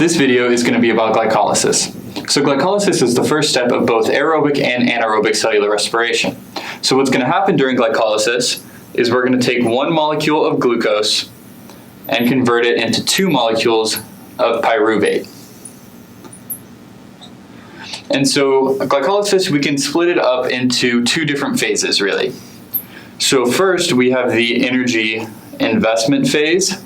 This video is going to be about glycolysis. So glycolysis is the first step of both aerobic and anaerobic cellular respiration. So what's going to happen during glycolysis is we're going to take one molecule of glucose and convert it into 2 molecules of pyruvate. And so glycolysis, we can split it up into 2 different phases, really. So first, we have the energy investment phase.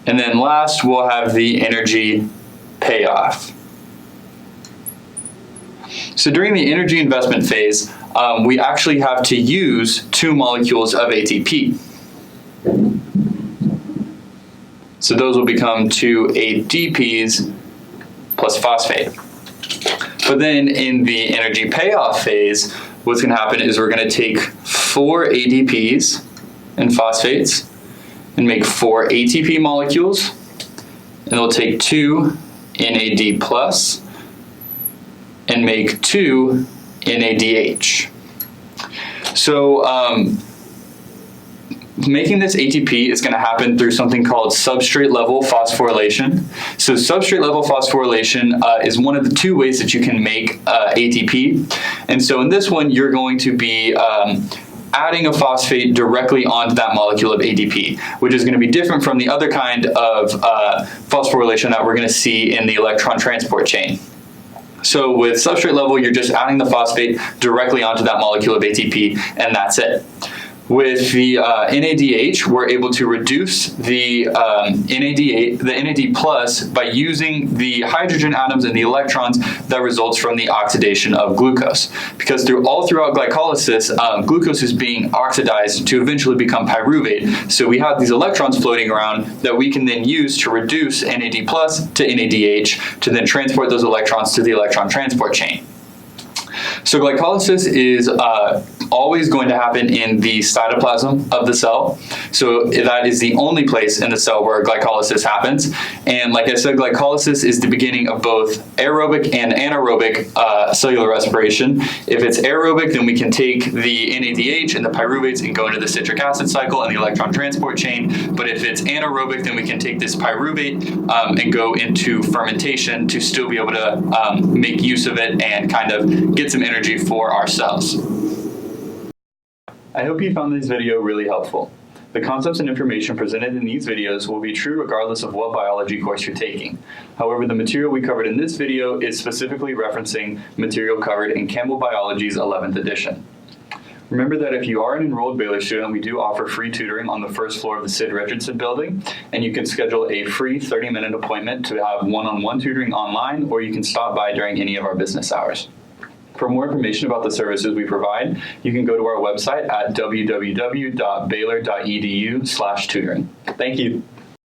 And then last, we'll have the energy payoff. So during the energy investment phase, we actually have to use 2 molecules of ATP. So those will become 2 ADPs plus phosphate. But then in the energy payoff phase, what's going to happen is we're going to take 4 ADPs and phosphates and make 4 ATP molecules, and we'll take 2 NAD plus and make 2 NADH. So making this ATP is going to happen through something called substrate level phosphorylation. So substrate level phosphorylation is one of the 2 ways that you can make ATP. And so in this one, you're going to be adding a phosphate directly onto that molecule of ADP, which is going to be different from the other kind of phosphorylation that we're going to see in the electron transport chain. So with substrate level, you're just adding the phosphate directly onto that molecule of ATP, and that's it. With the NADH, we're able to reduce the NAD plus by using the hydrogen atoms and the electrons that results from the oxidation of glucose. Because throughout glycolysis, glucose is being oxidized to eventually become pyruvate. So we have these electrons floating around that we can then use to reduce NAD plus to NADH to then transport those electrons to the electron transport chain. So glycolysis is always going to happen in the cytoplasm of the cell. So that is the only place in the cell where glycolysis happens. And like I said, glycolysis is the beginning of both aerobic and anaerobic cellular respiration. If it's aerobic, then we can take the NADH and the pyruvates and go into the citric acid cycle and the electron transport chain. But if it's anaerobic, then we can take this pyruvate and go into fermentation to still be able to make use of it and kind of get some energy for our cells. I hope you found this video really helpful. The concepts and information presented in these videos will be true regardless of what biology course you're taking. However, the material we covered in this video is specifically referencing material covered in Campbell Biology's 11th edition. Remember that if you are an enrolled Baylor student, we do offer free tutoring on the first floor of the Sid Richardson building, and you can schedule a free 30-minute appointment to have one-on-one tutoring online, or you can stop by during any of our business hours. For more information about the services we provide, you can go to our website at www.baylor.edu/tutoring. Thank you.